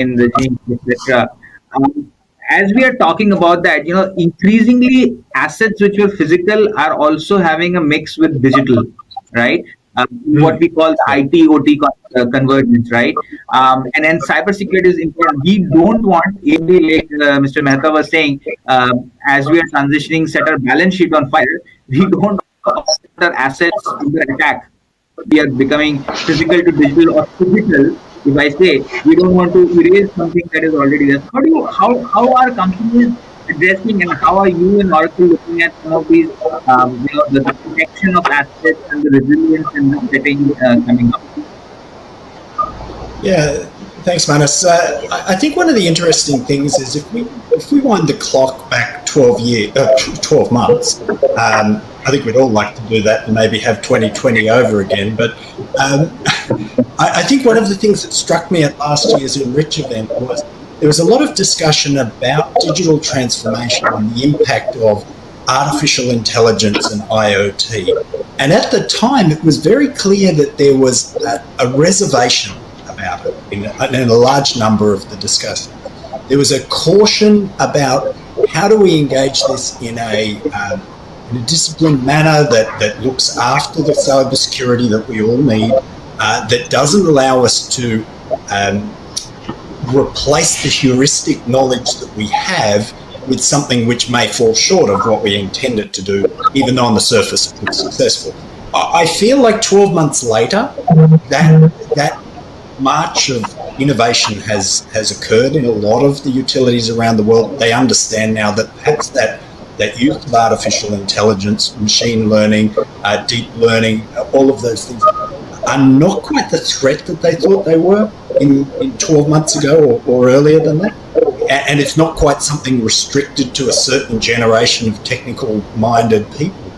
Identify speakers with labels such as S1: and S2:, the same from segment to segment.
S1: in the genes, etc. Um, as we are talking about that, increasingly assets which were physical are also having a mix with digital, right? What we call
S2: Yeah.
S1: IT OT convergence, right? And then cybersecurity is important. We don't want, like Mr. Mehta was saying, as we are transitioning, set our balance sheet on fire. We don't want our assets under attack. We are becoming physical to digital or digital. If I say we don't want to erase something that is already there, how are companies addressing, and how are you and Oracle looking at some of these, the protection of assets and the resilience and the setting coming up?
S2: Yeah, thanks, Manus. I think one of the interesting things is if we wind the clock back 12 months. I think we'd all like to do that and maybe have 2020 over again. But I think one of the things that struck me at last year's Enrich event was there was a lot of discussion about digital transformation and the impact of artificial intelligence and IoT. And at the time, it was very clear that there was a reservation about it in a large number of the discussions. There was a caution about how do we engage this in a disciplined manner that looks after the cybersecurity that we all need, that doesn't allow us to replace the heuristic knowledge that we have with something which may fall short of what we intended to do, even though on the surface it looks successful. I feel like 12 months later, that march of innovation has occurred in a lot of the utilities around the world. They understand now that perhaps that use of artificial intelligence, machine learning, deep learning, all of those things are not quite the threat that they thought they were in 12 months ago or earlier than that. And it's not quite something restricted to a certain generation of technical-minded people.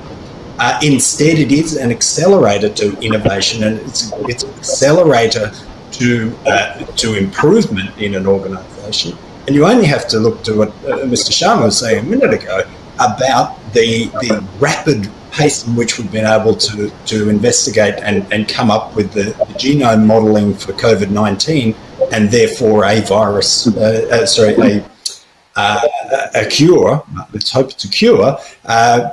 S2: Instead, it is an accelerator to innovation, and it's an accelerator to improvement in an organisation. And you only have to look to what Mr. Sharma was saying a minute ago about the rapid pace in which we've been able to investigate and come up with the genome modelling for COVID-19, and therefore a virus, a cure, let's hope it's a cure,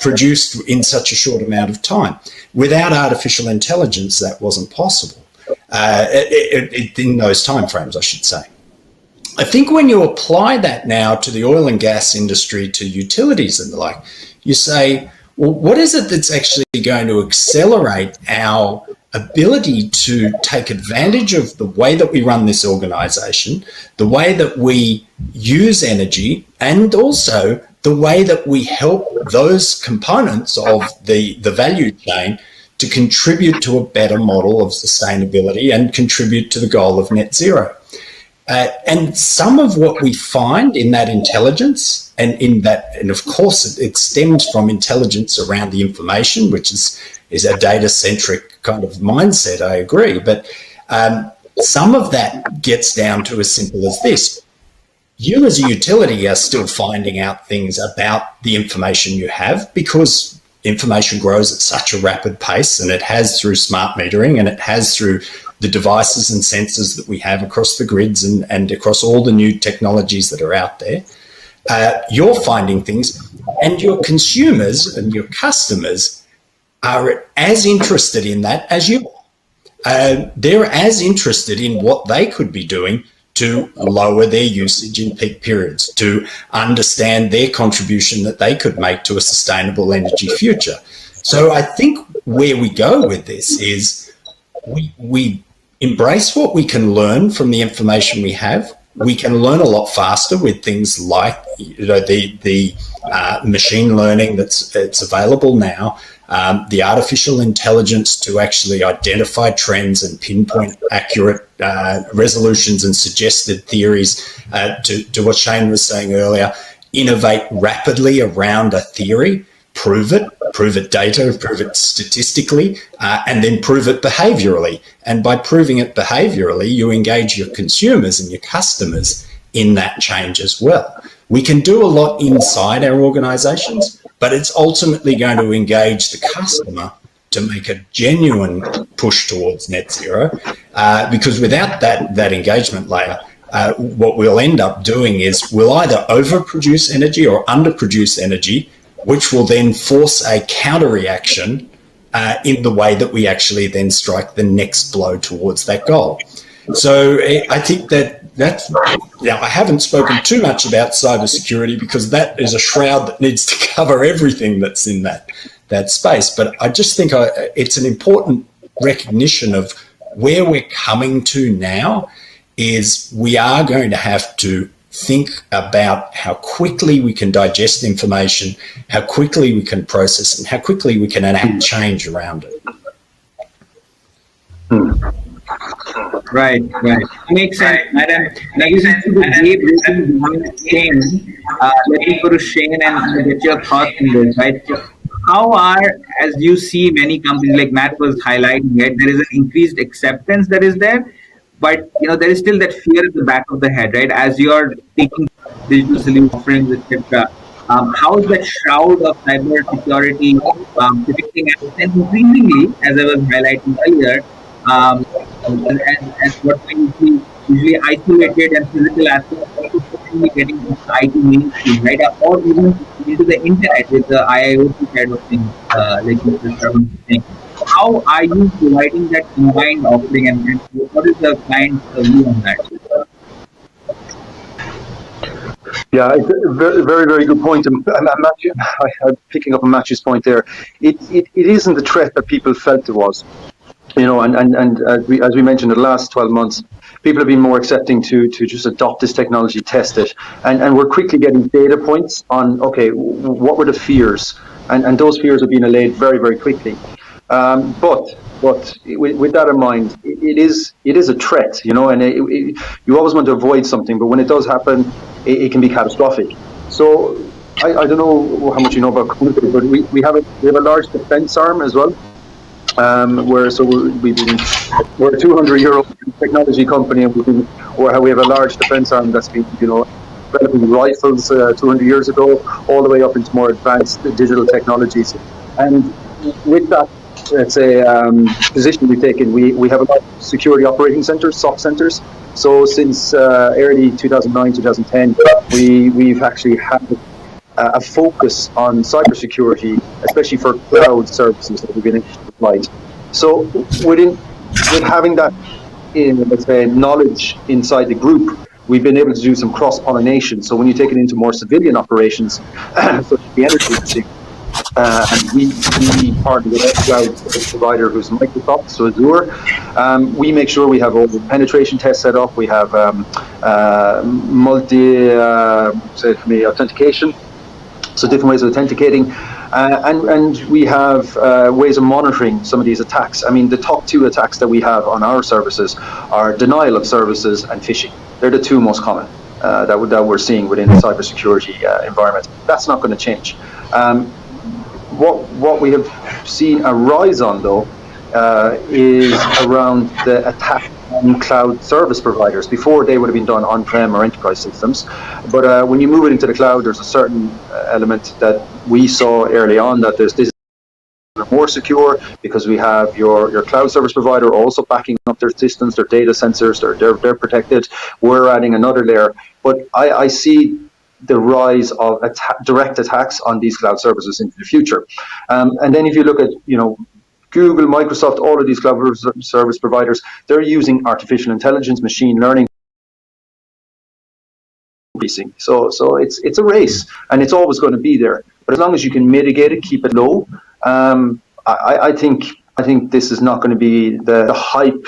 S2: produced in such a short amount of time. Without artificial intelligence, that wasn't possible. In those timeframes, I should say. I think when you apply that now to the oil and gas industry, to utilities and the like, you say, well, what is it that's actually going to accelerate our ability to take advantage of the way that we run this organisation, the way that we use energy, and also the way that we help those components of the value chain to contribute to a better model of sustainability and contribute to the goal of net zero. And some of what we find in that intelligence, and of course it stems from intelligence around the information, which is a data-centric kind of mindset, I agree, but some of that gets down to as simple as this. You as a utility are still finding out things about the information you have, because information grows at such a rapid pace, and it has through smart metering, and it has through the devices and sensors that we have across the grids and across all the new technologies that are out there. You're finding things, and your consumers and your customers are as interested in that as you are. They're as interested in what they could be doing to lower their usage in peak periods, to understand their contribution that they could make to a sustainable energy future. So I think where we go with this is we embrace what we can learn from the information we have. We can learn a lot faster with things like the machine learning that's available now, the artificial intelligence to actually identify trends and pinpoint accurate resolutions and suggested theories, to what Shane was saying earlier, innovate rapidly around a theory, prove it data, prove it statistically, and then prove it behaviourally. And by proving it behaviourally, you engage your consumers and your customers in that change as well. We can do a lot inside our organisations, but it's ultimately going to engage the customer to make a genuine push towards net zero, because without that engagement layer, what we'll end up doing is we'll either overproduce energy or underproduce energy, which will then force a counter reaction in the way that we actually then strike the next blow towards that goal. So I think that's, now I haven't spoken too much about cybersecurity because that is a shroud that needs to cover everything that's in that space. But I just think it's an important recognition of where we're coming to now is we are going to have to think about how quickly we can digest information, how quickly we can process, and how quickly we can enact change around it.
S1: Right. Makes sense. And I guess to the deep reason behind Shane, let me go to Shane and get your thoughts on this, right? How as you see many companies like Matt was highlighting it, there is an increased acceptance that is there, but there is still that fear at the back of the head, right? As you're taking digital solution offerings, etc. How is that shroud of cyber security protecting us? And increasingly, as I was highlighting earlier, as what we see usually isolated and physical aspects also getting into IT mainstream, right? Or even into the internet with the IIoT side of things, like Mr. Shravan was saying. How are you providing that combined offering, and what is the client's view on that?
S3: Yeah, it's a very, very, very good point. I'm picking up on Matthew's point there. It isn't the threat that people felt it was. And as we mentioned, in the last 12 months, people have been more accepting to just adopt this technology, test it, and we're quickly getting data points on, okay, what were the fears? And those fears are being allayed very, very quickly. But with that in mind, it is a threat, and you always want to avoid something, but when it does happen, it can be catastrophic. So I don't know how much you know about Concentric, but we have a large defense arm as well. We're a 200-year-old technology company, and we have a large defense arm that's been, developing rifles 200 years ago, all the way up into more advanced digital technologies. And with that, let's say, position we've taken, we have a lot of security operating centers, SOC centers. So since early 2009, 2010, we've actually had a focus on cybersecurity, especially for cloud services that we've been applied. So with having that, let's say, knowledge inside the group, we've been able to do some cross-pollination. So when you take it into more civilian operations, such as the energy industry, and we partner with a cloud provider who's Microsoft, so Azure. We make sure we have all the penetration tests set up. We have authentication, so different ways of authenticating, and we have ways of monitoring some of these attacks. I mean, the top two attacks that we have on our services are denial of services and phishing. They're the two most common that we're seeing within the cybersecurity environment. That's not going to change. What we have seen a rise on, though, is around the attack on cloud service providers. Before, they would have been done on-prem or enterprise systems. But when you move it into the cloud, there's a certain element that we saw early on that this is more secure, because we have your cloud service provider also backing up their systems, their data sensors, they're protected. We're adding another layer. But I see the rise of direct attacks on these cloud services into the future. And then if you look at, Google, Microsoft, all of these cloud service providers, they're using artificial intelligence, machine learning. So it's a race, and it's always going to be there. But as long as you can mitigate it, keep it low, I think this is not going to be the hype.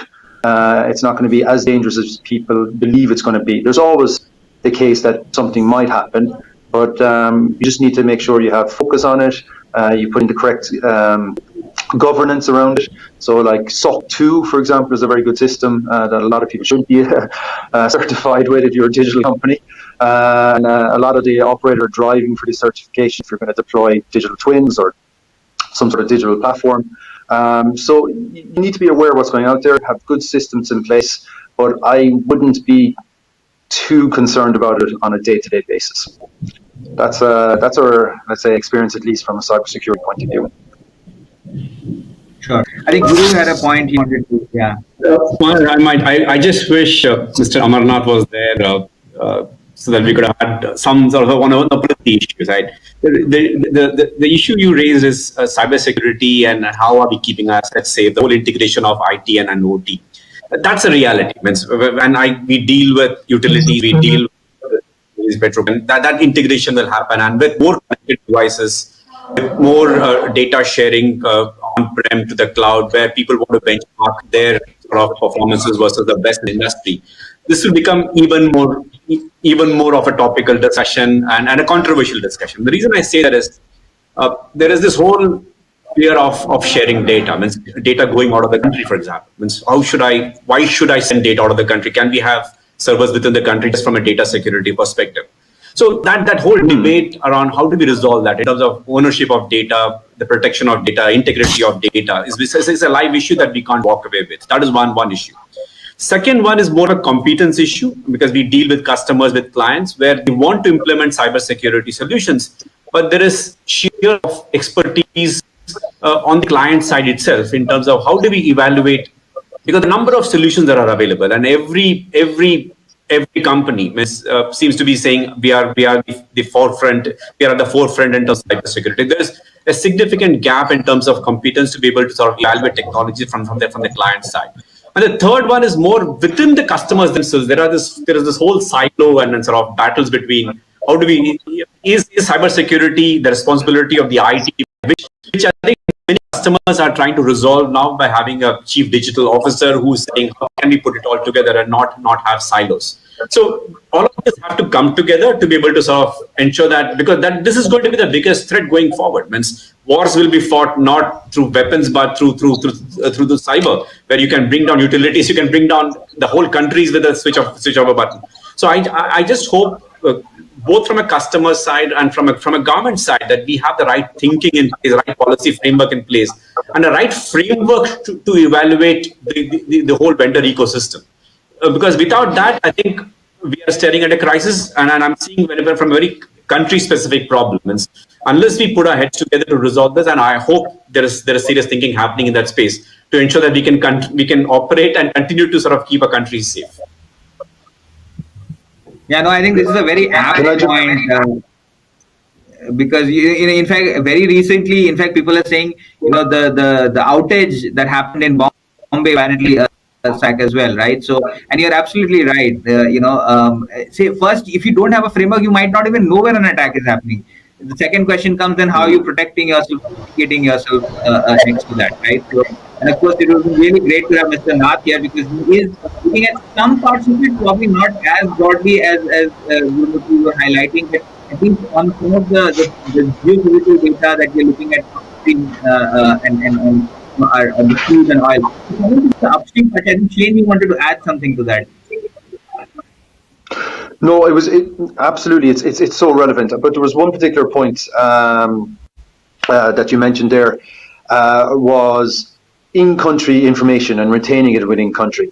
S3: It's not going to be as dangerous as people believe it's going to be. There's always the case that something might happen, but you just need to make sure you have focus on it. You put in the correct governance around it. So like SOC 2, for example, is a very good system that a lot of people should be certified with if you're a digital company. And a lot of the operators are driving for this certification if you're going to deploy digital twins or some sort of digital platform. So you need to be aware of what's going out there, have good systems in place, but I wouldn't be too concerned about it on a day-to-day basis. That's our, let's say, experience, at least from a cybersecurity point of view.
S1: Sure. I think Guru had a point he wanted to, yeah.
S4: Well, I just wish Mr. Amarnath was there so that we could have had some sort of one of the issues, right? The issue you raised is cybersecurity and how are we keeping us, let's say, the whole integration of IT and OT. That's a reality. When we deal with utilities, we deal with petrol, that integration will happen, and with more connected devices, with more data sharing on-prem to the cloud, where people want to benchmark their sort of performances versus the best in the industry, this will become even more of a topical discussion and a controversial discussion. The reason I say that is there is this whole fear of sharing data, means data going out of the country, for example. Means why should I send data out of the country? Can we have servers within the country just from a data security perspective? So that whole debate around how do we resolve that in terms of ownership of data, the protection of data, integrity of data is a live issue that we can't walk away with. That is one issue. Second one is more a competence issue, because we deal with customers, with clients, where they want to implement cybersecurity solutions, but there is sheer expertise on the client side itself in terms of how do we evaluate, because the number of solutions that are available, and every company seems to be saying we are the forefront, we are at the forefront in terms of cybersecurity. There is a significant gap in terms of competence to be able to sort of evaluate technology from the client side. And the third one is more within the customers themselves. There is this whole silo and sort of battles between how do we is cybersecurity the responsibility of the IT, which I think many customers are trying to resolve now by having a chief digital officer who's saying how can we put it all together and not have silos. So all of this have to come together to be able to sort of ensure that, because this is going to be the biggest threat going forward. Means wars will be fought not through weapons but through the cyber, where you can bring down utilities, you can bring down the whole countries with a switch of a button. So I just hope both from a customer side and from a government side that we have the right thinking in place, the right policy framework in place, and the right framework to evaluate the whole vendor ecosystem. Because without that, I think we are staring at a crisis, and I'm seeing from a very country-specific problems. Unless we put our heads together to resolve this, and I hope there is serious thinking happening in that space to ensure that we can operate and continue to sort of keep our country safe.
S1: Yeah, no, I think this is a very apt point because in fact, very recently, in fact, people are saying the outage that happened in Bombay apparently attack as well, right? So, and you're absolutely right. Say first, if you don't have a framework, you might not even know where an attack is happening. The second question comes then: how are you protecting yourself, getting yourself next to that, right? So, and of course, it would be really great to have Mr. Nath here because he is looking at some parts of it, probably not as broadly as you were highlighting, but I think on some of the geophysical data that we're looking at upstream and the crude and oil. The upstream, but I think Shane, you wanted to add something to that.
S3: No, absolutely. It's so relevant. But there was one particular point that you mentioned there was in-country information and retaining it within country,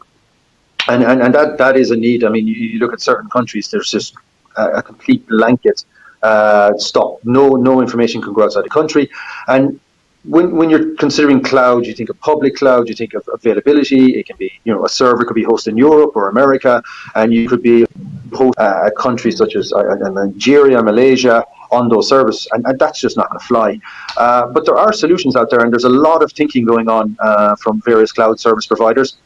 S3: and that is a need. I mean, you look at certain countries, there's just a complete blanket stop. No information can go outside the country, and when you're considering cloud, you think of public cloud, you think of availability. It can be, a server could be hosted in Europe or America, and you could be host countries such as Nigeria, Malaysia on those servers, and that's just not going to fly. But there are solutions out there, and there's a lot of thinking going on from various cloud service providers,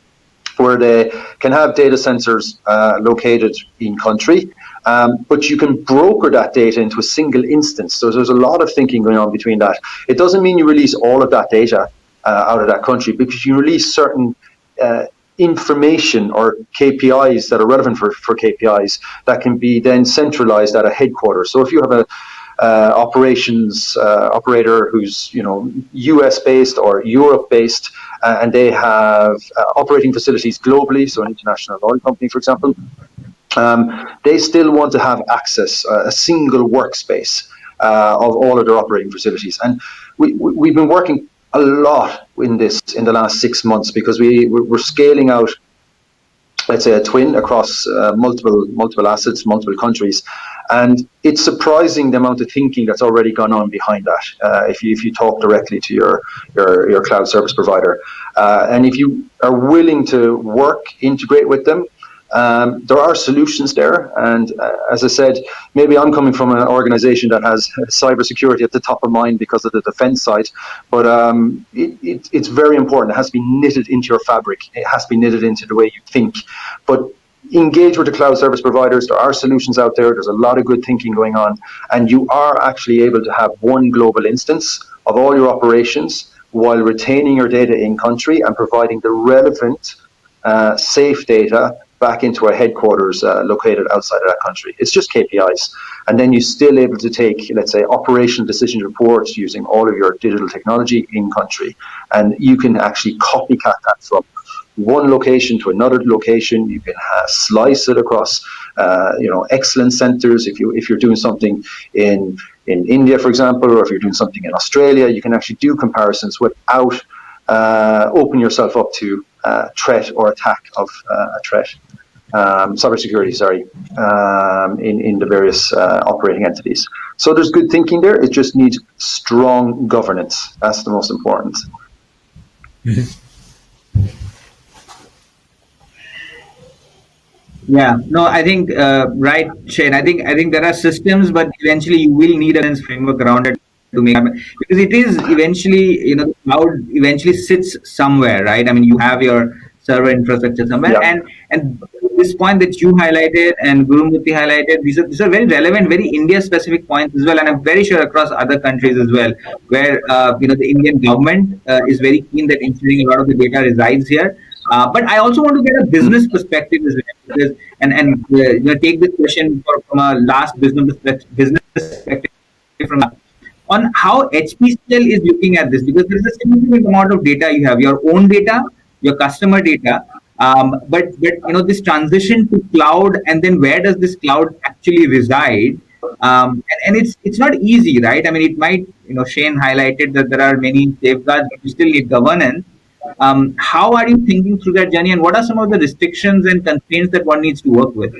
S3: where they can have data centers located in country, but you can broker that data into a single instance. So there's a lot of thinking going on between that. It doesn't mean you release all of that data out of that country, because you release certain information or KPIs that are relevant for KPIs that can be then centralized at a headquarters. So if you have a operations operator who's US based or Europe based, and they have operating facilities globally, so an international oil company, for example, they still want to have access, a single workspace of all of their operating facilities. And we've been working a lot in this in the last 6 months, because we're scaling out, let's say, a twin across multiple assets, multiple countries, And it's surprising the amount of thinking that's already gone on behind that. If you talk directly to your cloud service provider, and if you are willing to integrate with them, there are solutions there. And as I said, maybe I'm coming from an organization that has cybersecurity at the top of mind because of the defense side, but it's very important. It has to be knitted into your fabric. It has to be knitted into the way you think. But engage with the cloud service providers. There are solutions out there. There's a lot of good thinking going on. And you are actually able to have one global instance of all your operations while retaining your data in country and providing the relevant, safe data back into a headquarters located outside of that country. It's just KPIs. And then you're still able to take, let's say, operational decision reports using all of your digital technology in country. And you can actually copycat that from one location to another location. You can slice it across, excellence centers. If you're doing something in India, for example, or if you're doing something in Australia, you can actually do comparisons without opening yourself up to threat or attack of a threat. Cybersecurity, in the various operating entities. So there's good thinking there. It just needs strong governance. That's the most important.
S2: Mm-hmm.
S1: Yeah, no, I think right, Shane. I think there are systems, but eventually you will need a framework around it to make happen, because it is eventually, the cloud eventually sits somewhere, right? I mean, you have your server infrastructure somewhere,
S3: Yeah.
S1: and this point that you highlighted and Gurumurthy highlighted, these are very relevant, very India specific points as well, and I'm very sure across other countries as well, where the Indian government is very keen that ensuring a lot of the data resides here. But I also want to get a business perspective as well, because, and take this question from a last business perspective from on how HPCL is looking at this, because there is a significant amount of data you have, your own data, your customer data, but this transition to cloud, and then where does this cloud actually reside? And it's not easy, right? I mean, it might, Shane highlighted that there are many safeguards, but you still need governance. How are you thinking through that journey, and what are some of the restrictions and constraints that one needs to work with?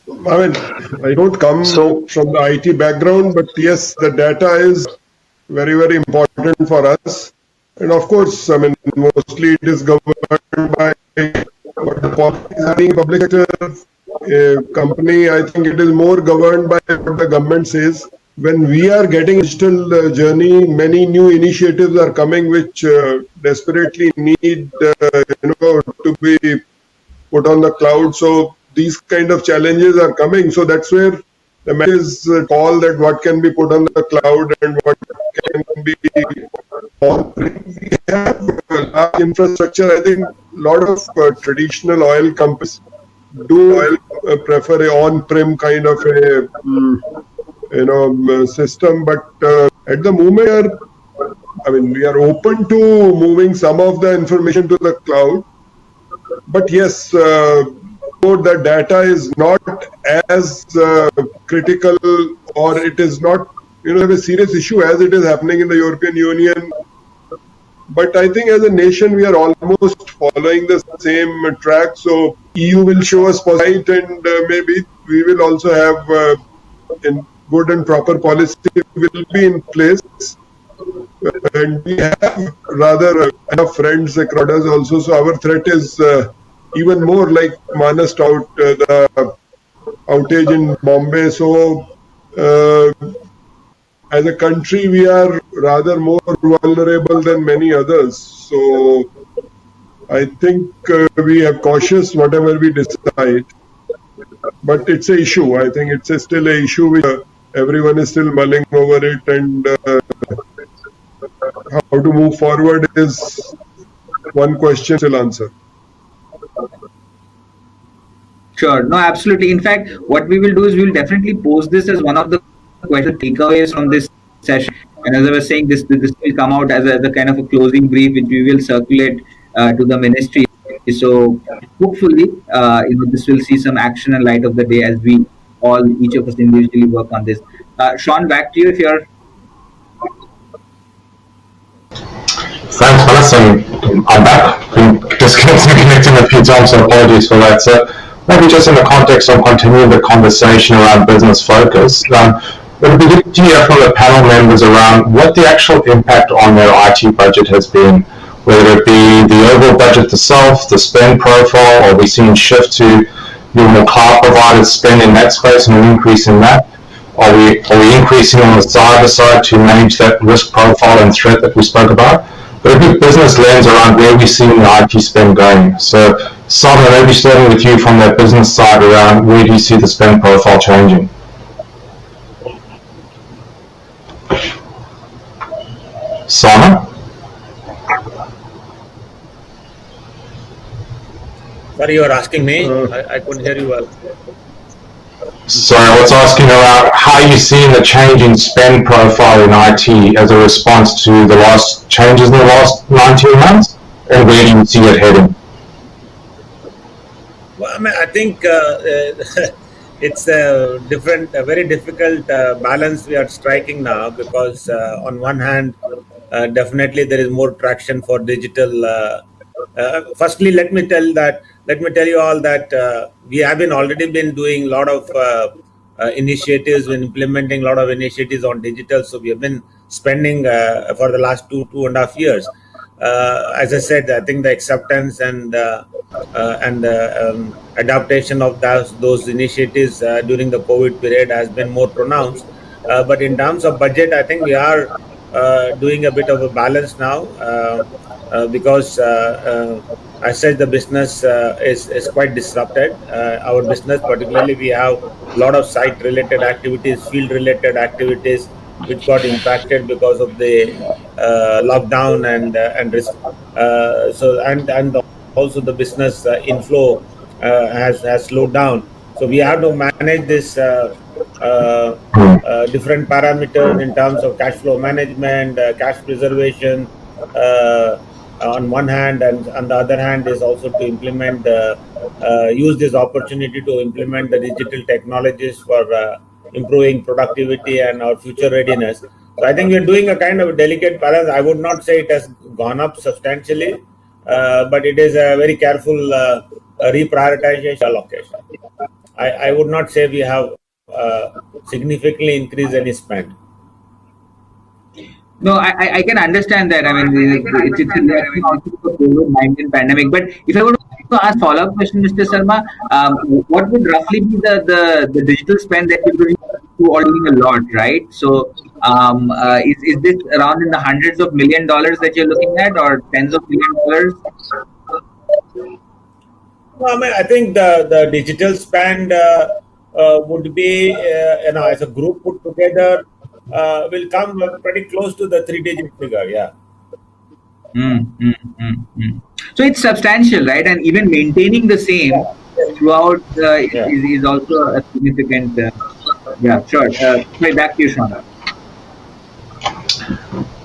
S5: I mean, I don't come from the IT background, but yes, the data is very, very important for us. And of course, I mean, mostly it is governed by what the policy is having. Public sector company, I think it is more governed by what the government says. When we are getting a digital journey, many new initiatives are coming which desperately need to be put on the cloud. So these kind of challenges are coming. So that's where the message is call that what can be put on the cloud and what can be on-prem. We have large infrastructure. I think a lot of traditional oil companies do prefer a on-prem kind of a system, but at the moment, I mean, we are open to moving some of the information to the cloud. But yes, the data is not as critical, or it is not a serious issue as it is happening in the European Union. But I think as a nation, we are almost following the same track. So EU will show us light, and maybe we will also have good and proper policy will be in place. And we have rather enough friends across us also. So our threat is even more, like Manas out the outage in Bombay. So as a country, we are rather more vulnerable than many others. So I think we are cautious whatever we decide. But it's an issue. I think it's still an issue which everyone is still mulling over it, and how to move forward is one question still answer.
S1: Sure. No, absolutely. In fact, what we will do is we will definitely post this as one of the question takeaways from this session. And as I was saying, this will come out as a kind of a closing brief, which we will circulate to the ministry. So hopefully, this will see some action and light of the day as we each of us individually work on this. Sean, back to you if you're.
S6: Thanks, Manas. I'm back. Been disconnecting a few times, so apologies for that. So maybe just in the context of continuing the conversation around business focus, it would be good to hear from the panel members around what the actual impact on their IT budget has been, whether it be the overall budget itself, the spend profile, or we've seen shift to your more cloud providers spend in that space and an increase in that. Are we increasing on the cyber side to manage that risk profile and threat that we spoke about? But a good business lens around where we're seeing the IT spend going. So, Simon, maybe starting with you from that business side around where do you see the spend profile changing? Simon?
S7: Sorry, you are asking me? I couldn't hear you well.
S6: Sorry, I was asking around how you seeing the change in spend profile in IT as a response to the last changes in the last 19 months, and where do you see it heading?
S7: Well, I mean, I think it's a very difficult balance we are striking now because on one hand, definitely there is more traction for digital. Firstly, let me tell you all that we have already been doing a lot of initiatives and implementing a lot of initiatives on digital. So we have been spending for the last 2.5 years. As I said, I think the acceptance and adaptation of those initiatives during the COVID period has been more pronounced. But in terms of budget, I think we are doing a bit of a balance now because I said the business is quite disrupted. Our business, particularly, we have a lot of site-related activities, field-related activities, which got impacted because of the lockdown and risk. And also the business inflow has slowed down. So we have to manage this different parameters in terms of cash flow management, cash preservation on one hand, and on the other hand is also to implement use this opportunity to implement the digital technologies for improving productivity and our future readiness. So I think we're doing a kind of a delicate balance. I would not say it has gone up substantially, but it is a very careful reprioritization allocation. I would not say we have significantly increased any spend.
S1: No, I can understand that. I mean, it's a reaction also to the COVID-19 pandemic. But if I were to ask follow-up question, Mr. Sharma, what would roughly be the digital spend that you're doing all doing a lot, right? So is this around in the hundreds of $1 million that you're looking at, or tens of $millions?
S7: Well, I mean, I think the digital spend would be, as a group put together, will come pretty close to the 3-digit figure, yeah.
S1: So it's substantial, right? And even maintaining the same throughout is also a significant. Yeah, sure. Back to you, Sean.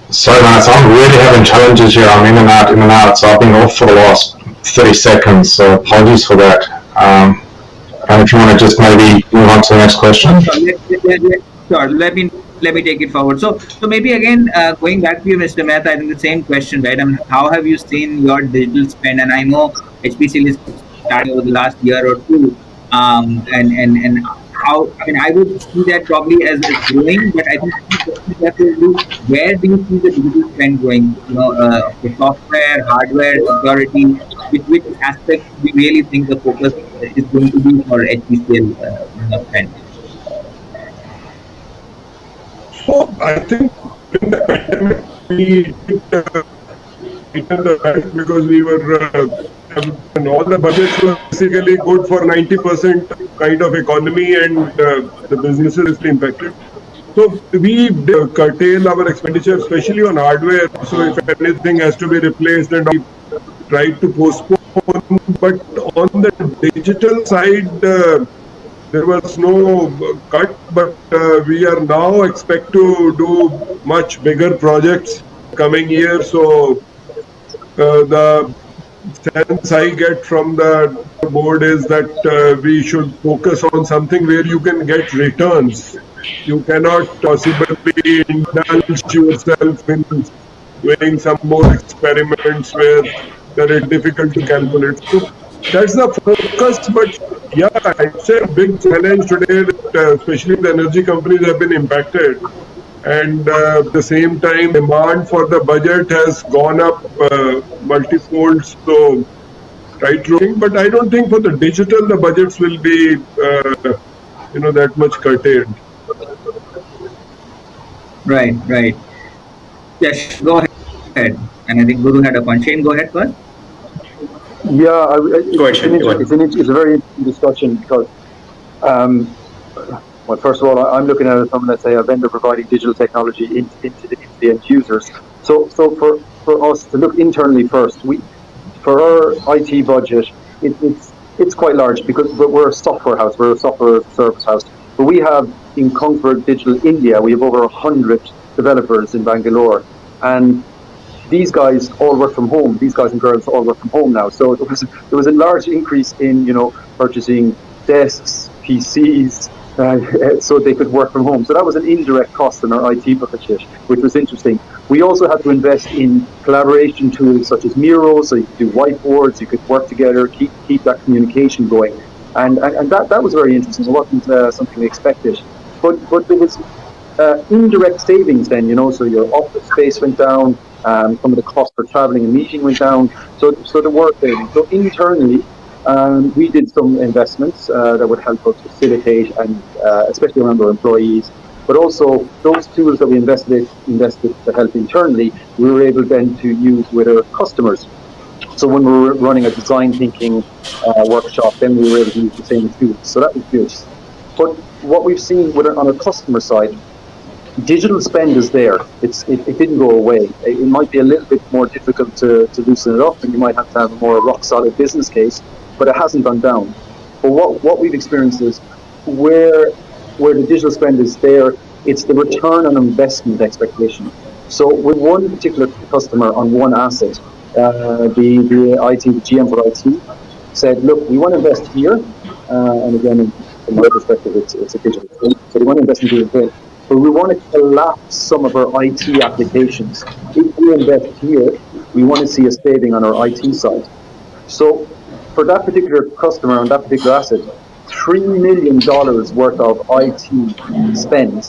S6: Sorry, man, so I'm really having challenges here. I'm in and out. So I've been off for the last 30 seconds. So apologies for that. And if you want to just maybe move on to the next question.
S1: Sure. Let me take it forward. So maybe again, going back to you, Mr. Mehta, I think the same question, right? I mean, how have you seen your digital spend? And I know HPCL is starting over the last year or two, and how, I mean, I would see that probably as growing, but I think where do you see the digital spend going? You know, the software, hardware, security, which aspect do you really think the focus is going to be for HPCL spend?
S5: So I think in the pandemic we did the right because we were and all the budgets were basically good for 90% kind of economy, and the businesses impacted. So we curtail our expenditure, especially on hardware. So if anything has to be replaced, and we try to postpone. But on the digital side, there was no cut, but we are now expect to do much bigger projects coming year. So the sense I get from the board is that we should focus on something where you can get returns. You cannot possibly indulge yourself in doing some more experiments where they are difficult to calculate. So that's the focus. But yeah, it's a big challenge today, that, especially the energy companies have been impacted. And at the same time, demand for the budget has gone up multifold. So, right looking, but I don't think for the digital, the budgets will be, that much curtailed.
S1: Right, right. Yes, go ahead. And I think Guru had a point. Shane, go ahead first.
S3: Yeah,
S4: Go ahead, Shane.
S3: it's a very interesting discussion because, well, first of all, I'm looking at it from, let's say, a vendor providing digital technology into the end users. So for us to look internally first, for our IT budget, it's quite large because we're a software house, we're a software service house. But we have in Concentric Digital India, we have over 100 developers in Bangalore, and these guys all work from home. These guys and girls all work from home now. So there was a large increase in purchasing desks, PCs, so they could work from home. So that was an indirect cost in our IT budget, which was interesting. We also had to invest in collaboration tools such as Miro, so you could do whiteboards, you could work together, keep that communication going, and that was very interesting. It wasn't something we expected, but there was indirect savings then, so your office space went down, some of the cost for traveling and meeting went down, so there were savings. So internally, we did some investments that would help us facilitate, and especially around our employees, but also those tools that we invested to help internally, we were able then to use with our customers. So when we were running a design thinking workshop, then we were able to use the same tools. So that was good. But what we've seen on our customer side, digital spend is there. It didn't go away. It might be a little bit more difficult to loosen it up, and you might have to have a more rock solid business case, but it hasn't gone down. But what we've experienced is where the digital spend is there, it's the return on investment expectation. So with one particular customer on one asset, the GM for IT said, look, we want to invest here, and again, from my perspective, it's a digital spend. So we want to invest in digital, but we want to collapse some of our IT applications. If we invest here, we want to see a saving on our IT side. So for that particular customer on that particular asset, $3 million worth of IT spend,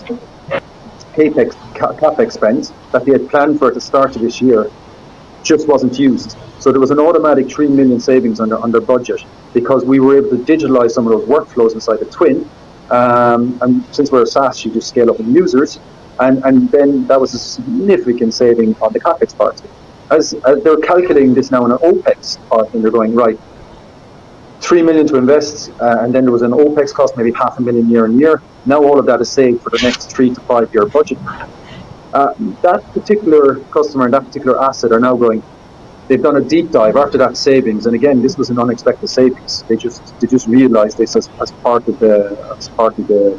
S3: CapEx spend, that they had planned for at the start of this year, just wasn't used. So there was an automatic 3 million savings under budget because we were able to digitalize some of those workflows inside the Twin. And since we're a SaaS, you just scale up in users, and then that was a significant saving on the CapEx part. As they're calculating this now on an OpEx part, and they're going, right, 3 million to invest, and then there was an OpEx cost, maybe $500,000 year on year. Now all of that is saved for the next 3 to 5 year budget. That particular customer and that particular asset are now going, they've done a deep dive after that savings, and again, this was an unexpected savings. They just realized this as part of the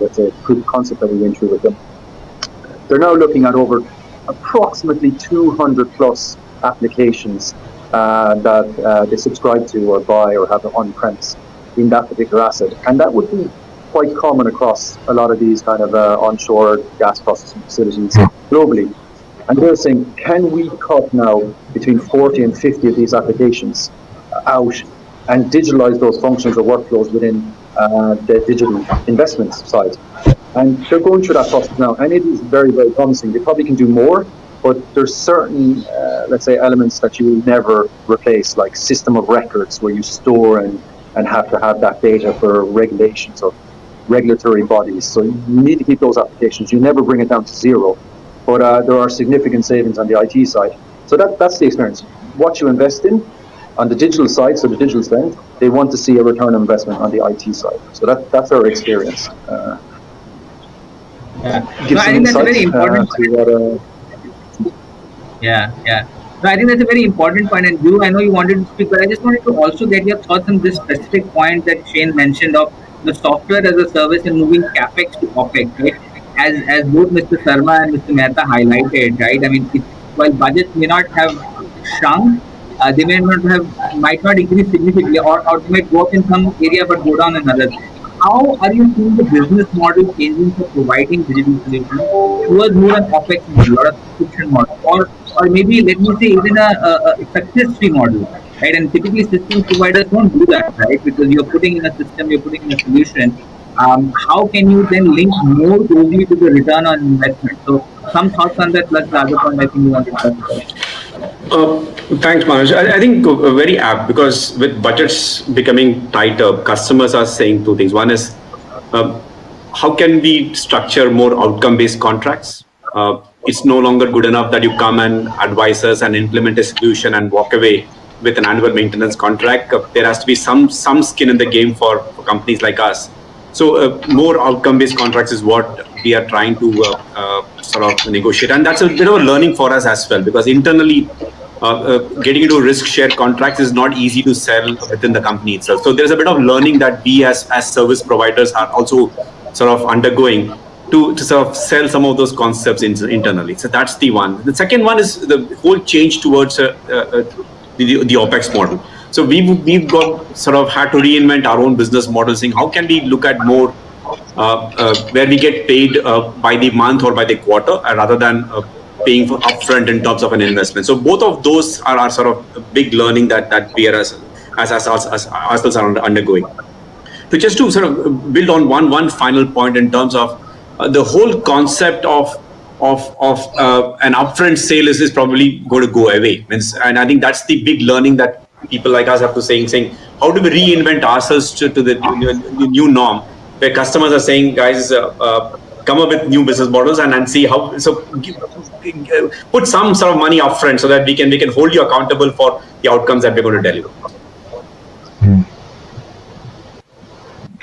S3: let's say proof of concept that we went through with them. They're now looking at over approximately 200 plus applications that they subscribe to or buy or have on premise in that particular asset, and that would be quite common across a lot of these kind of onshore gas processing facilities globally. And they're saying, can we cut now between 40 and 50 of these applications out and digitalize those functions or workflows within the digital investments side? And they're going through that process now, and it is very, very promising. They probably can do more, but there's certain, let's say, elements that you will never replace, like system of records, where you store and have to have that data for regulations or regulatory bodies. So you need to keep those applications. You never bring it down to zero. But there are significant savings on the IT side. So that's the experience. What you invest in on the digital side, so the digital spend, they want to see a return on investment on the IT side. So that's our experience.
S1: No, I think that's a very important point. Yeah. No, I think that's a very important point. And Drew, I know you wanted to speak, but I just wanted to also get your thoughts on this specific point that Shane mentioned of the software as a service and moving CapEx to OpEx, right? As both Mr. Sharma and Mr. Mehta highlighted, right? I mean, while budgets may not have shrunk, they might not increase significantly, or they might go up in some area but go down in others. How are you seeing the business model changing for providing digital solutions towards more an OpEx model or a subscription model, or maybe let me say even a success fee model, right? And typically system providers don't do that, right? Because you're putting in a system, you're putting in a solution. How can you then link more closely to the return on investment? So some thoughts on that, plus the other point I think you wanted to talk about.
S4: Thanks, Manoj. I think very apt, because with budgets becoming tighter, customers are saying two things. One is, how can we structure more outcome-based contracts? It's no longer good enough that you come and advise us and implement a solution and walk away with an annual maintenance contract. There has to be some skin in the game for companies like us. So more outcome-based contracts is what we are trying to sort of negotiate, and that's a bit of a learning for us as well, because internally getting into risk share contracts is not easy to sell within the company itself. So there's a bit of learning that we as service providers are also sort of undergoing to sort of sell some of those concepts internally. So that's the one. The second one is the whole change towards the OPEX model. So we've got sort of had to reinvent our own business model, saying how can we look at more where we get paid by the month or by the quarter rather than paying for upfront in terms of an investment. So both of those are sort of big learning that we are as ourselves are undergoing. So just to sort of build on one final point in terms of the whole concept of an upfront sale is probably going to go away. And I think that's the big learning that people like us have to saying how do we reinvent ourselves to the new norm, where customers are saying, guys, come up with new business models and see how. So put some sort of money upfront so that we can hold you accountable for the outcomes that we're going to deliver.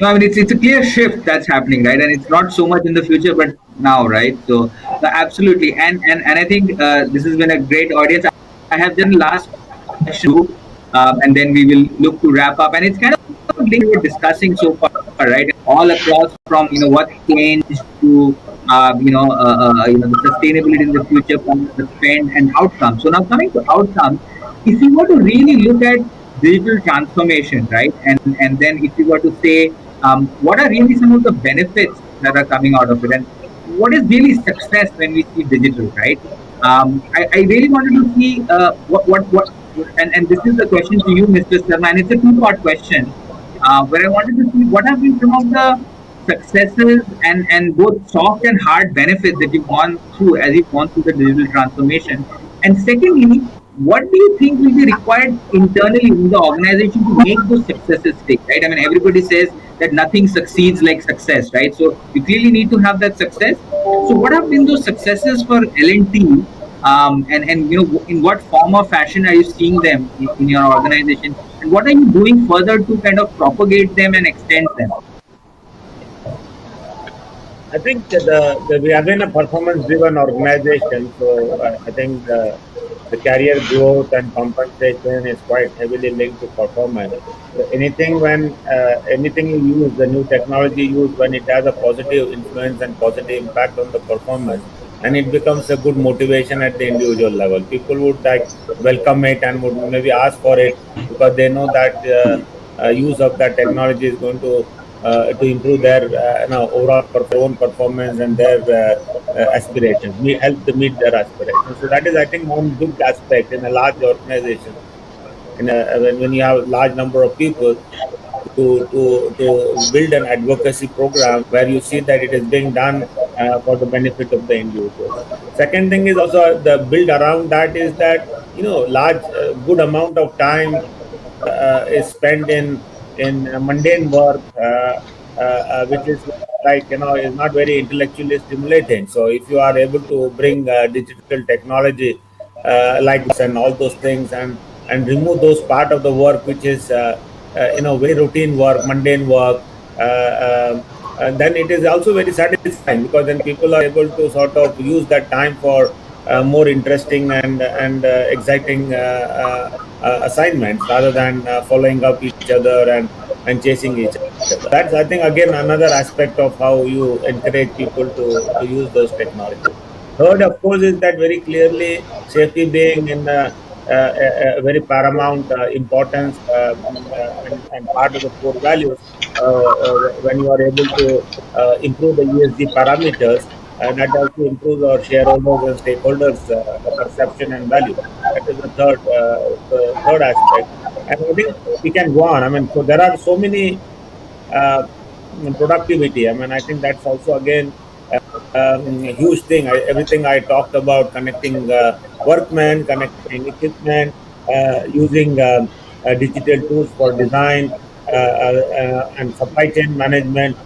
S1: I mean, it's a clear shift that's happening, right? And it's not so much in the future, but now, right? So absolutely, and I think this has been a great audience. I have done last question, and then we will look to wrap up. And it's kind of linked to what we're discussing so far, right? All across from what changed to the sustainability in the future, from the spend and outcomes. So now coming to outcomes, if you were to really look at digital transformation, right? And then if you were to say, what are really some of the benefits that are coming out of it, and what is really success when we see digital, right? I really wanted to see what and this is the question to you, Mr. Sharma, and it's a two-part question, where I wanted to see what have been some of the successes and both soft and hard benefits that you've gone through as you've gone through the digital transformation, and secondly, what do you think will be required internally in the organization to make those successes stick, right? I mean, everybody says that nothing succeeds like success, right? So you clearly need to have that success. So what have been those successes for L&T, and in what form or fashion are you seeing them in your organization, and what are you doing further to kind of propagate them and extend them?
S7: I think we have been a performance-driven organization, so I think the career growth and compensation is quite heavily linked to performance. So anything you use, the new technology used, when it has a positive influence and positive impact on the performance, and it becomes a good motivation at the individual level. People would welcome it and would maybe ask for it because they know that use of that technology is going to improve their overall own performance and their aspirations. We help to meet their aspirations. So that is, I think, one big aspect in a large organization. When you have a large number of people, to build an advocacy program where you see that it is being done for the benefit of the individual. Second thing is also the build around that is that large good amount of time is spent in mundane work, which is is not very intellectually stimulating. So if you are able to bring digital technology like this and all those things and remove those part of the work which is very routine work, mundane work, and then it is also very satisfying, because then people are able to sort of use that time for more interesting and exciting assignments rather than following up each other and chasing each other. That's, I think, again, another aspect of how you encourage people to use those technologies. Third, of course, is that very clearly safety being in a very paramount importance and part of the core values. When you are able to improve the ESG parameters, that also improves our shareholders and stakeholders' perception and value. That is the third aspect. And I think we can go on. I mean, so there are so many uh, productivity. I mean, I think that's also again a huge thing. Everything I talked about, connecting workmen, connecting equipment, using digital tools for design and supply chain management.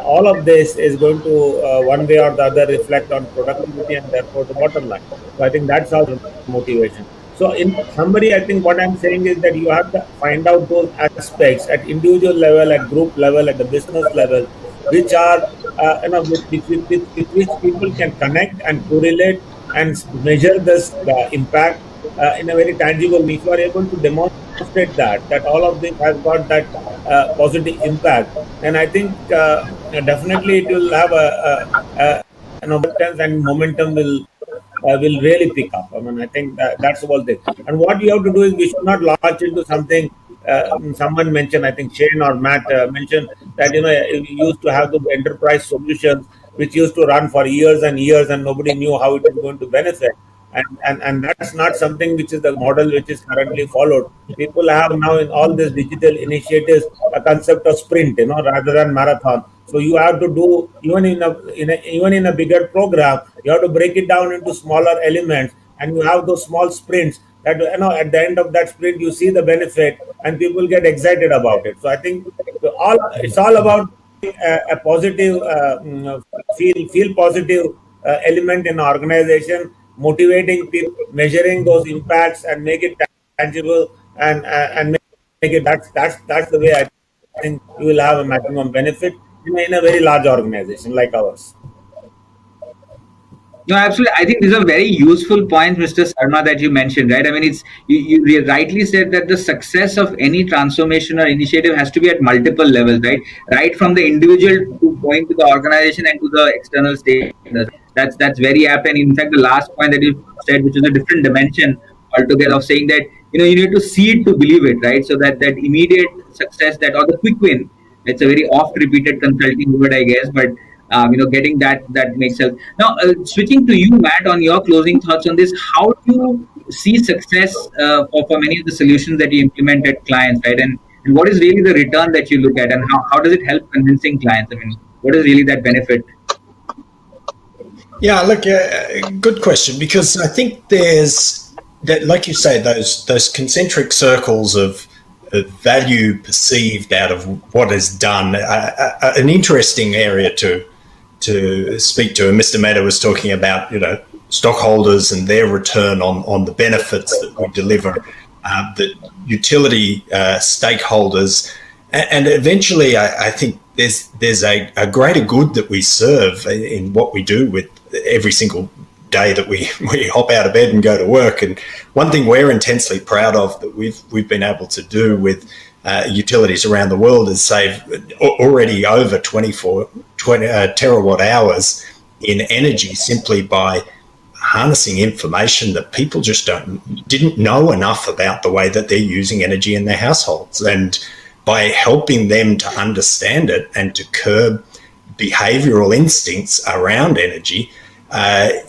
S7: All of this is going to one way or the other reflect on productivity and therefore the bottom line. So I think that's our motivation. So in summary, I think what I'm saying is that you have to find out those aspects at individual level, at group level, at the business level, which are with which people can connect and correlate and measure this the impact in a very tangible way. If you are able to demonstrate that all of this has got that positive impact, then I think definitely it will have a and momentum will really pick up. I mean, I think that's the whole thing. And what we have to do is we should not launch into something. Someone mentioned, I think Shane or Matt mentioned that we used to have the enterprise solutions which used to run for years and years, and nobody knew how it is going to benefit. And that's not something which is the model which is currently followed. People have now in all these digital initiatives a concept of sprint, rather than marathon. So you have to do even in a bigger program, you have to break it down into smaller elements, and you have those small sprints that at the end of that sprint you see the benefit and people get excited about it. So I think it's all about a positive feel positive element in organization, motivating people, measuring those impacts and make it tangible and make it that's the way I think you will have a maximum benefit in a very large organization like ours.
S1: No, absolutely. I think these are very useful points, Mr. Sarma, that you mentioned, right? I mean, you rightly said that the success of any transformation or initiative has to be at multiple levels, right? Right from the individual to going to the organization and to the external stakeholders. That's very apt. And in fact, the last point that you said, which is a different dimension altogether, of saying that you need to see it to believe it, right? So that immediate success, that or the quick win. It's a very oft repeated consulting word, I guess, but getting that makes sense. Now, switching to you, Matt, on your closing thoughts on this, how do you see success for many of the solutions that you implement at clients, right? And what is really the return that you look at, and how does it help convincing clients? I mean, what is really that benefit?
S2: Yeah, look, good question, because I think there's that, like you say, those concentric circles of value perceived out of what is done. An interesting area to speak to, and Mr. Mehta was talking about, stockholders and their return on the benefits that we deliver, the utility stakeholders, and eventually, I think there's a greater good that we serve in what we do with every single day that we hop out of bed and go to work. And one thing we're intensely proud of that we've been able to do with utilities around the world is save already over 20 terawatt hours in energy, simply by harnessing information that people just didn't know enough about the way that they're using energy in their households. And by helping them to understand it and to curb behavioral instincts around energy,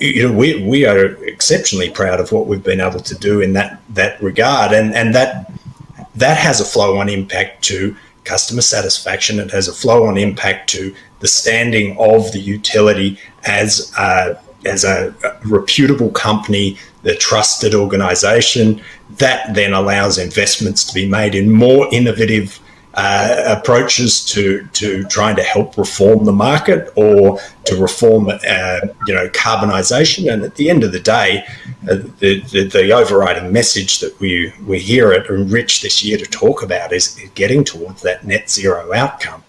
S2: we are exceptionally proud of what we've been able to do in that regard, and that has a flow-on impact to customer satisfaction. It has a flow-on impact to the standing of the utility as a reputable company, the trusted organisation. That then allows investments to be made in more innovative approaches to trying to help reform the market or to reform carbonisation. And at the end of the day, the overriding message that we hear at Enrich this year to talk about is getting towards that net zero outcome.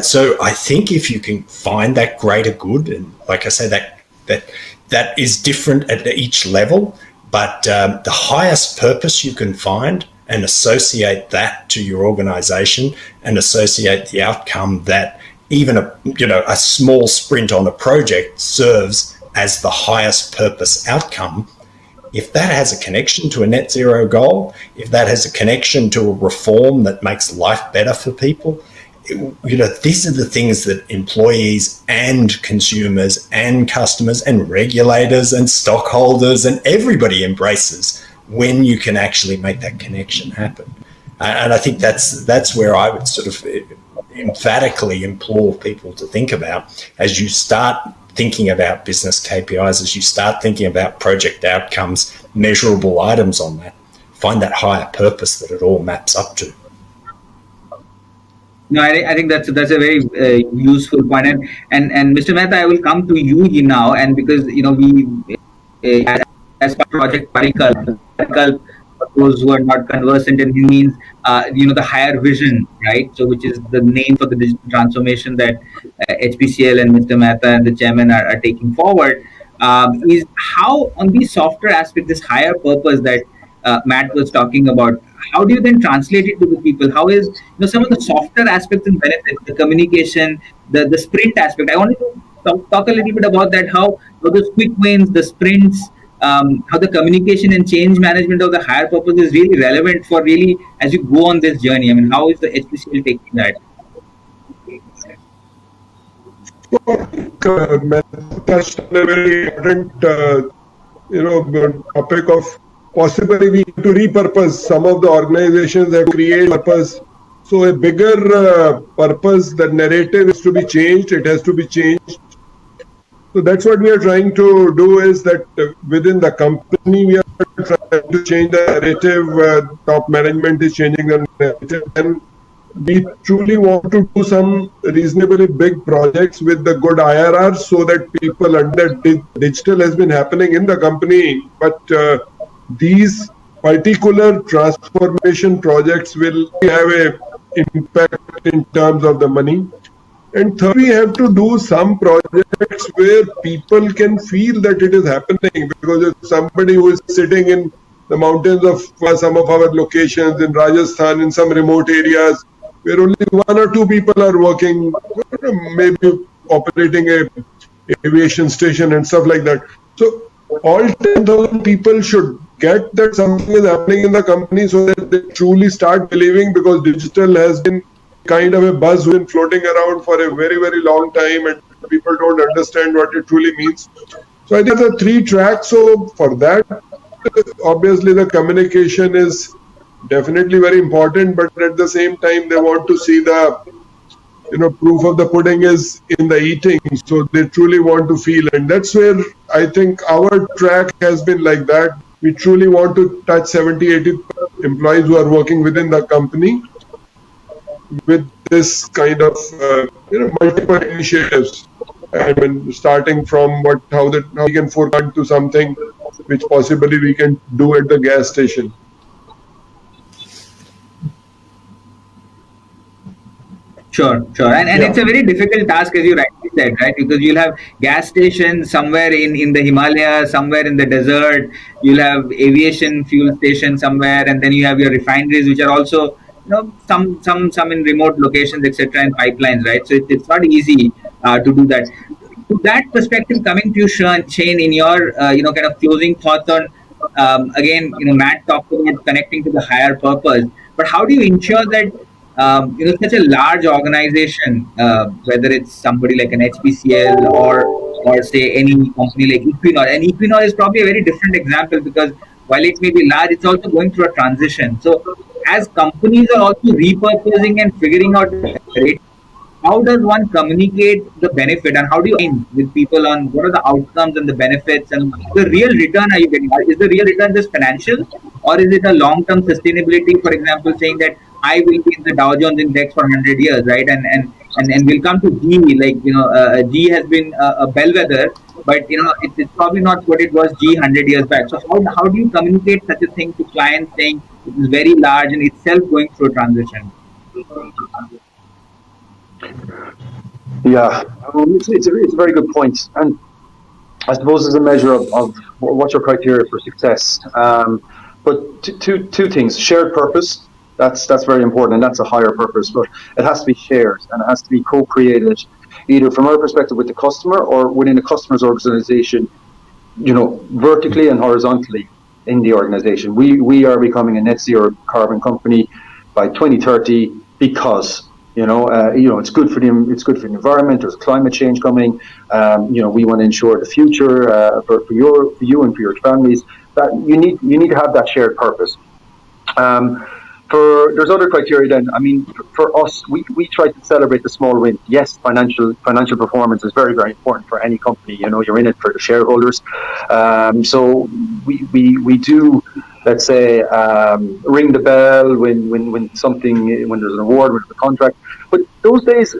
S2: So I think if you can find that greater good, and like I say, that is different at each level, but the highest purpose you can find and associate that to your organization and associate the outcome that even a small sprint on a project serves as the highest purpose outcome. If that has a connection to a net zero goal, if that has a connection to a reform that makes life better for people, these are the things that employees and consumers and customers and regulators and stockholders and everybody embraces when you can actually make that connection happen. And I think that's where I would sort of emphatically implore people to think about as you start thinking about business KPIs, as you start thinking about project outcomes, measurable items on that, find that higher purpose that it all maps up to.
S1: No, I think that's a very useful point. And Mr. Mehta, I will come to you now, and because we as part of Project Parikalp, those who are not conversant in means the higher vision, right? So which is the name for the digital transformation that HPCL and Mr. Mehta and the chairman are taking forward, is how on the software aspect, this higher purpose that Matt was talking about, how do you then translate it to the people? How is some of the softer aspects and benefits, the communication, the sprint aspect? I wanted to talk a little bit about that, how those quick wins, the sprints, how the communication and change management of the higher purpose is really relevant for really as you go on this journey. I mean, how is the HPCL taking that?
S5: Touched on a very important, topic of possibly we need to repurpose. Some of the organizations have created purpose. So a bigger purpose, the narrative is to be changed. It has to be changed. So that's what we are trying to do, is that within the company, we are trying to change the narrative. Top management is changing the narrative. And we truly want to do some reasonably big projects with the good IRR so that people understand that digital has been happening in the company. But these particular transformation projects will have an impact in terms of the money. And third, we have to do some projects where people can feel that it is happening, because if somebody who is sitting in the mountains of some of our locations in Rajasthan, in some remote areas, where only one or two people are working, maybe operating a aviation station and stuff like that. So all 10,000 people should get that something is happening in the company, so that they truly start believing, because digital has been kind of a buzz been floating around for a very, very long time, and people don't understand what it truly means. So I think there are 3 tracks. So for that, obviously the communication is definitely very important, but at the same time they want to see the proof of the pudding is in the eating. So they truly want to feel, and that's where I think our track has been like that. We truly want to touch 70-80 employees who are working within the company with this kind of multiple initiatives. I mean, starting from how we can forward to something which possibly we can do at the gas station.
S1: Sure. And it's a very difficult task, as you rightly said, right? Because you'll have gas stations somewhere in the Himalayas, somewhere in the desert. You'll have aviation fuel stations somewhere, and then you have your refineries, which are also some in remote locations, etc., and pipelines, right? So it's not easy to do that. To that perspective, coming to you, Shane, in your kind of closing thoughts on again, Matt talked about connecting to the higher purpose, but how do you ensure that such a large organization, whether it's somebody like an HPCL or say any company like Equinor, and Equinor is probably a very different example, because while it may be large, it's also going through a transition. So as companies are also repurposing and figuring out how does one communicate the benefit, and how do you aim with people on what are the outcomes and the benefits and the real return are you getting? Is the real return just financial, or is it a long-term sustainability? For example, saying that I will be in the Dow Jones Index for 100 years, right? And we'll come to G, like G has been a bellwether, but it's probably not what it was G 100 years back. So how do you communicate such a thing to clients, saying it is very large and itself going through a transition?
S3: Yeah, it's a very good point, and I suppose it's a measure of what's your criteria for success. But two things: shared purpose. That's very important, and that's a higher purpose. But it has to be shared, and it has to be co-created, either from our perspective with the customer or within the customer's organization. Vertically and horizontally in the organization. We are becoming a net zero carbon company by 2030 because. It's good for the environment. There's climate change coming. We want to ensure the future for you and for your families. That you need to have that shared purpose. There's other criteria then. I mean, for us, we try to celebrate the small wins. Yes, financial performance is very, very important for any company. You know, you're in it for the shareholders. So we do, let's say, ring the bell when there's an award, when there's a contract. But those days,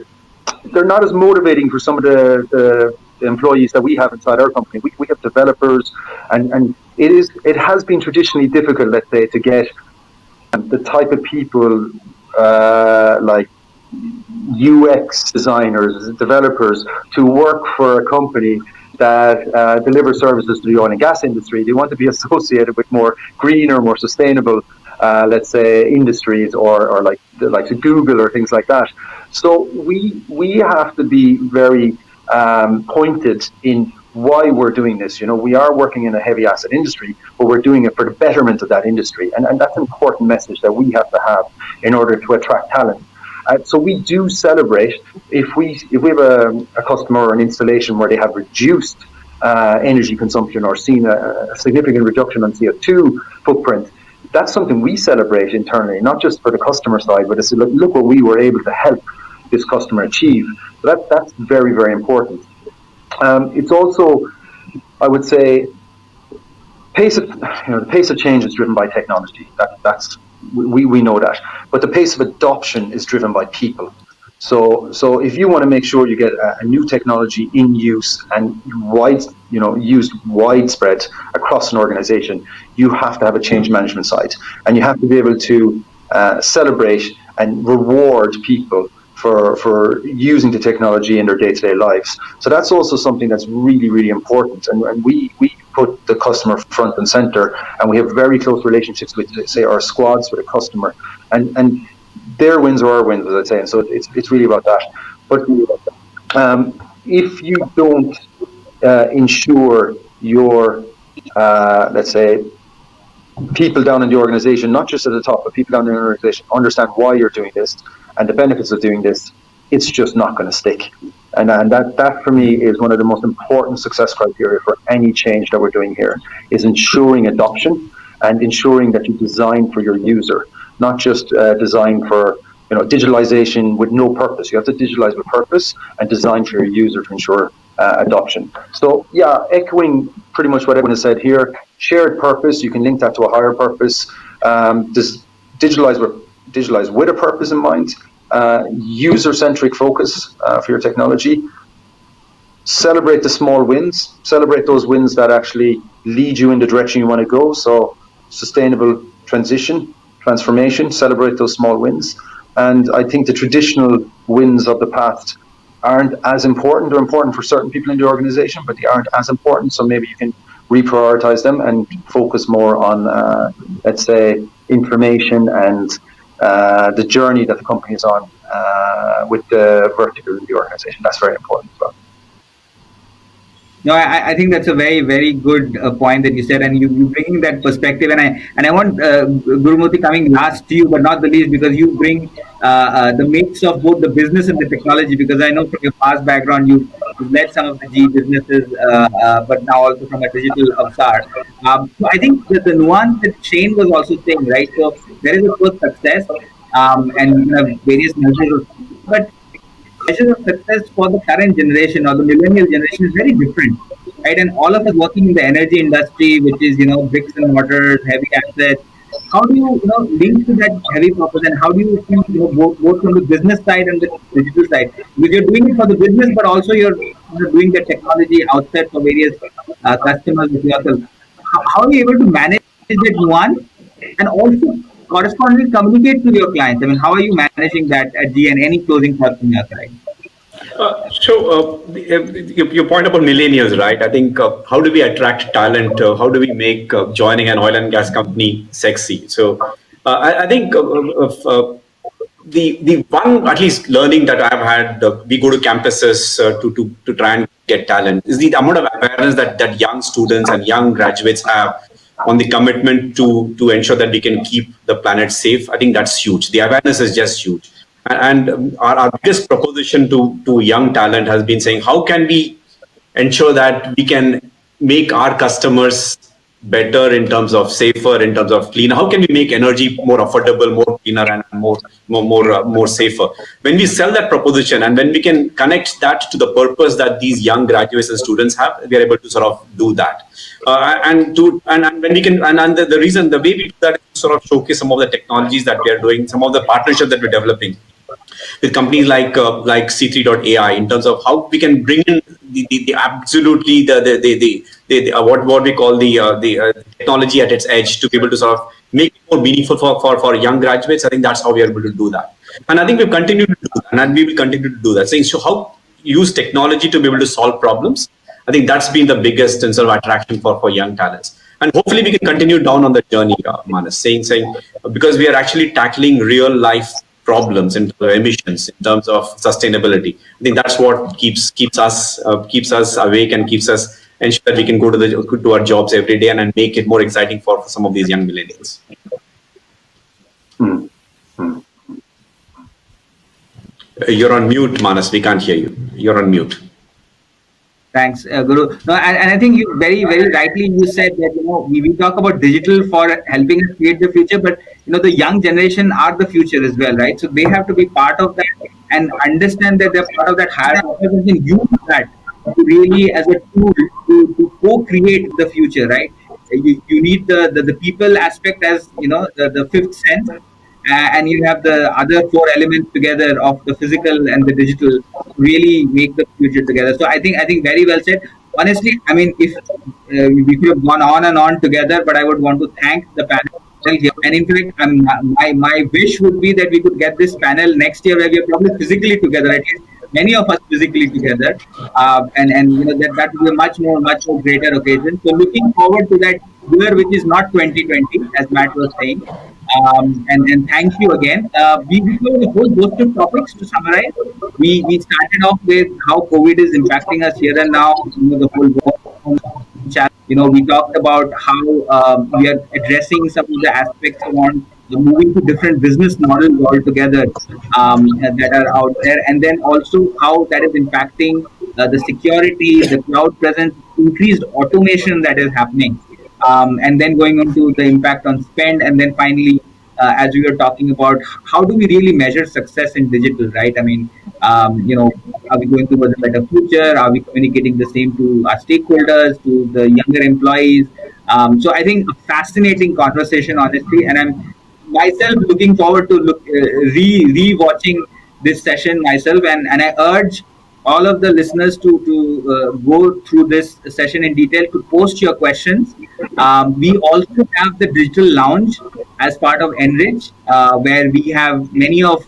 S3: they're not as motivating for some of the employees that we have inside our company. We have developers, and it has been traditionally difficult, let's say, to get the type of people like UX designers, developers, to work for a company that delivers services to the oil and gas industry. They want to be associated with more greener, more sustainable, let's say, industries, or like the likes of Google or things like that. So we have to be very pointed in why we're doing this. You know, we are working in a heavy asset industry, but we're doing it for the betterment of that industry, and that's an important message that we have to have in order to attract talent. So we do celebrate if we have a customer or an installation where they have reduced energy consumption or seen a significant reduction on CO2 footprint. That's something we celebrate internally, not just for the customer side, but it's look what we were able to help this customer achieve. So that's very, very important. It's also, I would say, the pace of change is driven by technology. We know that, but the pace of adoption is driven by people. So if you want to make sure you get a new technology in use and used widespread across an organization, you have to have a change management side, and you have to be able to celebrate and reward people for using the technology in their day-to-day lives. So that's also something that's really, really important. And we put the customer front and center, and we have very close relationships with, say, our squads with a customer, and their wins are our wins, as I say. And so it's really about that. But if you don't ensure your, let's say, people down in the organization, not just at the top, but people down in the organization, understand why you're doing this and the benefits of doing this, it's just not going to stick. And that for me is one of the most important success criteria for any change that we're doing here, is ensuring adoption and ensuring that you design for your user, not just design for digitalization with no purpose. You have to digitalize with purpose and design for your user to ensure adoption. So yeah, echoing pretty much what everyone has said here, shared purpose, you can link that to a higher purpose. Digitalize with a purpose in mind, user-centric focus for your technology. Celebrate the small wins, celebrate those wins that actually lead you in the direction you want to go. So sustainable transformation, celebrate those small wins. And I think the traditional wins of the past aren't as important. They're important for certain people in the organization, but they aren't as important. So maybe you can reprioritize them and focus more on, let's say, information and the journey that the company is on with the vertical in the organization. That's very important as well.
S1: No, I think that's a very, very good point that you said, and you bringing that perspective, and I want Gurumurthy coming last to you, but not the least, because you bring the mix of both the business and the technology. Because I know from your past background, you've led some of the G businesses, but now also from a digital avatar. So I think that the nuance that Shane was also saying, right? So there is of course success, and various measures, but measure of success for the current generation or the millennial generation is very different, right? And all of us working in the energy industry, which is bricks and mortar, heavy assets. How do you link to that heavy purpose, and how do you think both from the business side and the digital side? Because you're doing it for the business, but also you're doing the technology outside for various customers with yourself. How are you able to manage that nuance and also correspondingly communicate to your clients? I mean, how are you managing that at G, and any closing thoughts from your side?
S4: Your point about millennials, right? I think how do we attract talent? How do we make joining an oil and gas company sexy? So I think the one at least learning that I've had, we go to campuses to try and get talent, is the amount of awareness that young students and young graduates have on the commitment to ensure that we can keep the planet safe. I think that's huge. The awareness is just huge. And our biggest proposition to young talent has been saying, how can we ensure that we can make our customers better, in terms of safer, in terms of cleaner? How can we make energy more affordable, more cleaner, and more safer? When we sell that proposition, and when we can connect that to the purpose that these young graduates and students have, we are able to sort of do that. And when we can, and the way we do that is to sort of showcase some of the technologies that we are doing, some of the partnerships that we're developing with companies like C3.ai, in terms of how we can bring in the absolutely what we call the technology at its edge, to be able to sort of make it more meaningful for young graduates. I think that's how we are able to do that, and I think we've continued to do that, and we will continue to do that. Saying, so how use technology to be able to solve problems. I think that's been the biggest and sort of attraction for young talents. And hopefully we can continue down on the journey, Manas, saying because we are actually tackling real life problems in terms of emissions, in terms of sustainability. I think that's what keeps us awake and keeps us ensure that we can go to our jobs every day and make it more exciting for some of these young millennials. You're on mute, Manas. We can't hear you. You're on mute.
S1: Thanks, Guru. No, and I think you very, very rightly you said that we talk about digital for helping us create the future, but the young generation are the future as well, right? So they have to be part of that and understand that they're part of that higher purpose, and then use that to really as a tool to co-create the future, right? You need the people aspect as the fifth sense. And you have the other four elements together of the physical and the digital to really make the future together. So I think very well said. Honestly, I mean, if we could have gone on and on together, but I would want to thank the panel here. And in fact, my wish would be that we could get this panel next year, where we are probably physically together, at least many of us physically together, and that would be a much more greater occasion. So looking forward to that year, which is not 2020, as Matt was saying. And thank you again. We covered a whole host of topics. To summarize, we started off with how COVID is impacting us here and now. The whole world challenge. We talked about how we are addressing some of the aspects around moving to different business models altogether that are out there, and then also how that is impacting the security, the cloud presence, increased automation that is happening. And then going on to the impact on spend, and then finally, as we were talking about, how do we really measure success in digital, right? I mean, are we going towards a better future? Are we communicating the same to our stakeholders, to the younger employees? So I think a fascinating conversation, honestly, and I'm myself looking forward to re-watching this session myself, and I urge all of the listeners to go through this session in detail, to post your questions. We also have the digital lounge as part of Enrich, where we have many of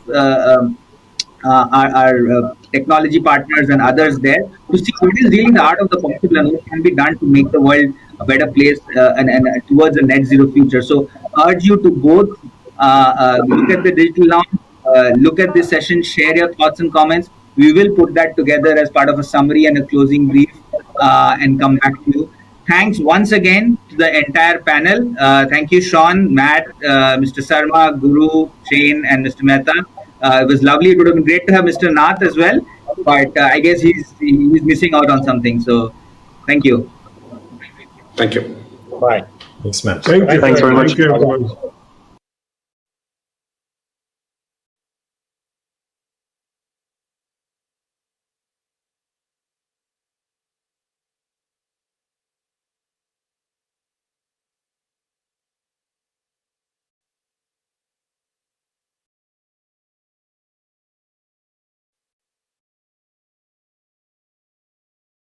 S1: our technology partners and others there to see what is really the art of the possible and what can be done to make the world a better place and towards a net zero future. So urge you to both look at the digital lounge, look at this session, share your thoughts and comments. We will put that together as part of a summary and a closing brief and come back to you. Thanks once again to the entire panel. Thank you, Sean, Matt, Mr. Sarma, Guru, Shane, and Mr. Mehta. It was lovely. It would have been great to have Mr. Nath as well, but I guess he's missing out on something. So thank you.
S4: Thank you.
S7: Bye.
S2: Thanks, Matt.
S5: Thank you.
S3: Thanks very much.
S5: Thank you, everyone.